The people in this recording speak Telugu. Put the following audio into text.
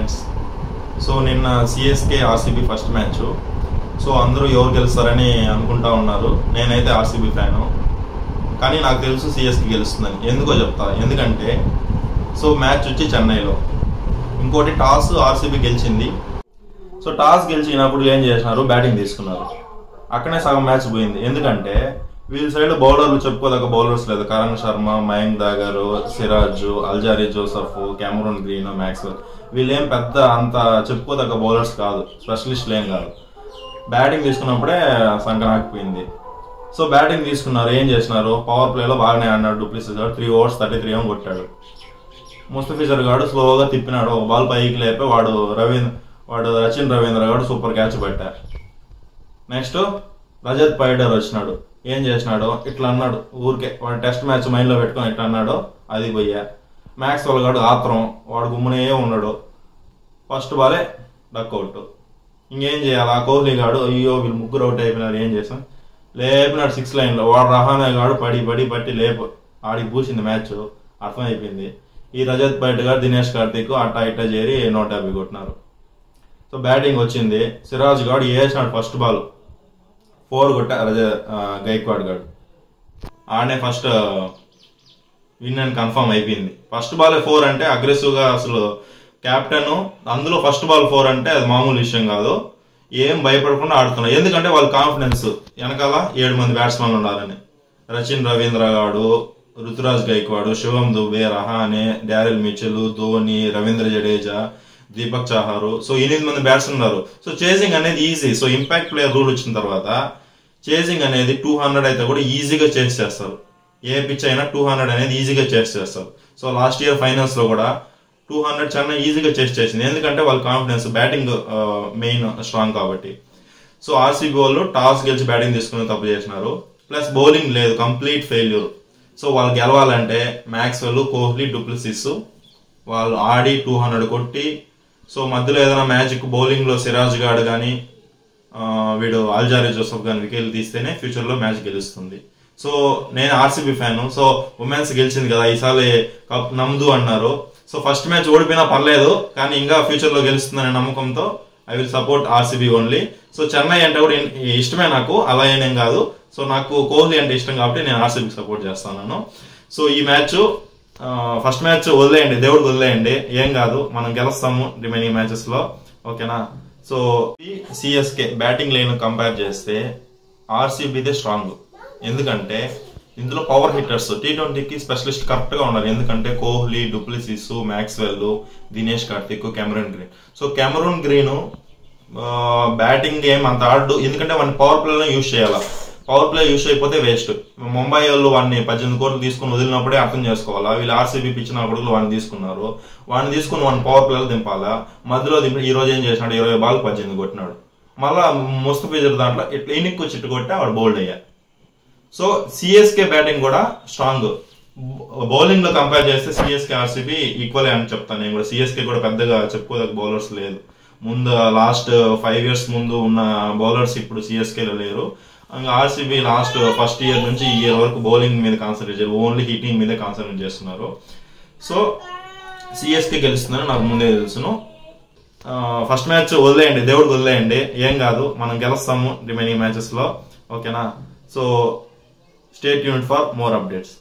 ఫ్రెండ్స్. సో నిన్న CSK RCB first match. So అందరూ ఎవరు గెలుస్తారని అనుకుంటా ఉన్నారు. నేనైతే ఆర్సీబీ ఫ్యాను, కానీ నాకు తెలుసు సిఎస్కే గెలుస్తుందని. ఎందుకో చెప్తా. ఎందుకంటే సో మ్యాచ్ వచ్చి చెన్నైలో, ఇంకోటి టాస్ ఆర్సీబీ గెలిచింది. సో టాస్ గెలిచినప్పుడు ఏం చేసినారు, బ్యాటింగ్ తీసుకున్నారు. అక్కడే సగం మ్యాచ్ పోయింది. ఎందుకంటే వీళ్ళ సైడ్ బౌలర్లు చెప్పుకోదగ్గ బౌలర్స్ లేదు. Karan Sharma, Mayank Dagar, Siraj, Alzarri Joseph, Cameron Green, Maxwell, వీళ్ళేం పెద్ద అంత చెప్పుకోదగ్గ బౌలర్స్ కాదు, స్పెషలిస్టులు ఏం కాదు. బ్యాటింగ్ తీసుకున్నప్పుడే సంకనాకపోయింది. సో బ్యాటింగ్ తీసుకున్నారు. ఏం చేసినారు, పవర్ ప్లేలో బాగానే ఆడినాడు డూప్లెసిస్ గారు. 3 overs 33 రన్స్ కొట్టాడు. ముస్తఫిజర్ గారు స్లోగా తిప్పినాడు, ఒక బాల్ పైకి లేపి వాడు రచిన్ రవీంద్ర గారు సూపర్ క్యాచ్ పట్టారు. నెక్స్ట్ రజత్ పైడర్ వచ్చినాడు. ఏం చేసినాడు, ఇట్లా అన్నాడు ఊరికే, వాడు టెస్ట్ మ్యాచ్ మైండ్లో పెట్టుకొని ఇట్లా అన్నాడు, అది పోయా. మ్యాక్స్వెల్ గాడు ఆత్రం, వాడు గుమ్మనే ఉన్నాడు. ఫస్ట్ బాలే డక్అవుట్. ఇంకేం చేయాలి, ఆ కోహ్లీ గాడు అయ్యో వీళ్ళు ముగ్గురు అవుట్ అయిపోయినారు, ఏం చేసాం, లేపినాడు 6 లైన్లో. వాడు రహానే గాడు పట్టి లేపు, ఆడికి పూసింది మ్యాచ్. అర్థమైపోయింది. ఈ రజత్ పైడర్ గారు, దినేష్ కార్తిక్ అట్టా ఇట్టా చేరి 150 కొట్టినారు. సో బ్యాటింగ్ వచ్చింది. సిరాజ్ గాడు వేసినాడు ఫస్ట్ బాల్ 4 కొట్టా. గైక్వాడ్ గాడు ఆడనే ఫస్ట్ విన్ అని కన్ఫర్మ్ అయిపోయింది. ఫస్ట్ బాల్ 4 అంటే అగ్రెసివ్ గా అసలు కెప్టెన్, అందులో ఫస్ట్ బాల్ 4 అంటే అది మామూలు విషయం కాదు. ఏం భయపడకుండా ఆడుతున్నారు. ఎందుకంటే వాళ్ళ కాన్ఫిడెన్స్ వెనకాల 7 మంది బ్యాట్స్మెన్లు ఉండాలని. రచిన్ రవీంద్ర గాడు, Ruturaj Gaikwad, Shivam Dube, Rahane, Daryl Mitchell, Dhoni, Ravindra Jadeja, Deepak Chahar. So 8 మంది బ్యాట్స్మెన్ ఉన్నారు. సో చేసింగ్ అనేది easy. So impact player rule వచ్చిన తర్వాత చేసింగ్ అనేది 200 అయితే కూడా ఈజీగా చేస్ చేస్తారు. ఏ పిచ్ అయినా 200 అనేది ఈజీగా చేస్ చేస్తారు. సో లాస్ట్ ఇయర్ ఫైనల్స్ లో కూడా 200 చెన్నై ఈజీగా చేస్ చేసింది. ఎందుకంటే వాళ్ళ కాన్ఫిడెన్స్, బ్యాటింగ్ మెయిన్ స్ట్రాంగ్ కాబట్టి. సో ఆర్సీబీ వాళ్ళు టాస్ గెలిచి బ్యాటింగ్ తీసుకుని తప్పు చేసినారు. ప్లస్ బౌలింగ్ లేదు, కంప్లీట్ ఫెయిల్యూర్. సో వాళ్ళు గెలవాలంటే మ్యాక్స్వెల్, కోహ్లీ, డూప్లెసిస్ వాళ్ళు ఆడి 200 కొట్టి, సో మధ్యలో ఏదైనా మ్యాజిక్ బౌలింగ్ లో సిరాజ్ గాడు కానీ వీడు అల్జారీ జోసెఫ్ గాని వికెట్లు తీస్తేనే ఫ్యూచర్ లో మ్యాచ్ గెలుస్తుంది. సో నేను ఆర్సీబీ ఫ్యాను. సో ఉమెన్స్ గెలిచింది కదా, ఈసారి కప్ నమ్దు అన్నారు. సో ఫస్ట్ మ్యాచ్ ఓడిపోయినా పర్లేదు, కానీ ఇంకా ఫ్యూచర్ లో గెలుస్తుందనే నమ్మకంతో I will support RCB only. So Chennai అంటే కూడా ఇష్టమే నాకు, అలా ఏం కాదు. సో నాకు కోహ్లీ అంటే ఇష్టం కాబట్టి నేను ఆర్సీబీకి సపోర్ట్ చేస్తాను. సో ఈ మ్యాచ్ ఫస్ట్ మ్యాచ్ వదిలేయండి, దేవుడికి వదిలేయండి, ఏం కాదు, మనం గెలుస్తాము రిమైనింగ్ మ్యాచెస్ లో, ఓకేనా. So CSK batting line compare చేస్తే ఆర్సీబీదే స్ట్రాంగ్. ఎందుకంటే ఇందులో పవర్ హిట్టర్స్, T20కి స్పెషలిస్ట్ కరెక్ట్ గా ఉన్నారు. ఎందుకంటే Kohli, du Plessis, Maxwell, Dinesh Karthik, Cameroon green. So Cameroon green batting ఏం అంత ఆడు, ఎందుకంటే వాడిని పవర్ ప్లేలో యూజ్ చేయాలి. పవర్ ప్లే యూజ్ అయిపోతే వేస్ట్. ముంబై వాళ్ళు వాడిని 18 కోట్లు తీసుకుని వదిలినప్పుడే అర్థం చేసుకోవాలా. వీళ్ళు ఆర్సీబీ పిచ్చిన కొడుకులు వాడిని తీసుకున్నారు. వాడిని తీసుకుని వాడిని పవర్ ప్లేలో దింపాలా. మధ్యలో దింపి ఈ రోజు ఏం చేసినాడు, 20 బాల్కి 18 కొట్టినాడు. మళ్ళా ముస్తఫిజర్ దాంట్లో ఇట్లా ఇనిక్కు చిట్టు కొట్టి వాడు బౌల్డ్ అయ్యా. సో సిఎస్కే బ్యాటింగ్ కూడా స్ట్రాంగ్. బౌలింగ్ లో కంపేర్ చేస్తే సిఎస్కే ఆర్సీబీ ఈక్వల్ అని చెప్తాను నేను కూడా. సిఎస్కే కూడా పెద్దగా చెప్పుకోదగ్గ బౌలర్స్ లేదు. ముందు లాస్ట్ 5 years ముందు ఉన్న బౌలర్స్ ఇప్పుడు సిఎస్కేలో లేరు. ఆర్సీబీ లాస్ట్ ఫస్ట్ ఇయర్ నుంచి ఈ ఇయర్ వరకు బౌలింగ్ మీద కాన్సన్ట్రేట్ చేయాలి, ఓన్లీ హిట్టింగ్ మీద కాన్సన్ట్రేట్ చేస్తున్నారు. సో సిఎస్కే గెలుస్తుందని నాకు ముందే తెలుసును. ఫస్ట్ మ్యాచ్ వదిలేయండి, దేవుడికి వదిలేయండి, ఏం కాదు, మనం గెలుస్తాము రిమైనింగ్ మ్యాచెస్ లో, ఓకేనా. So stay tuned for more updates.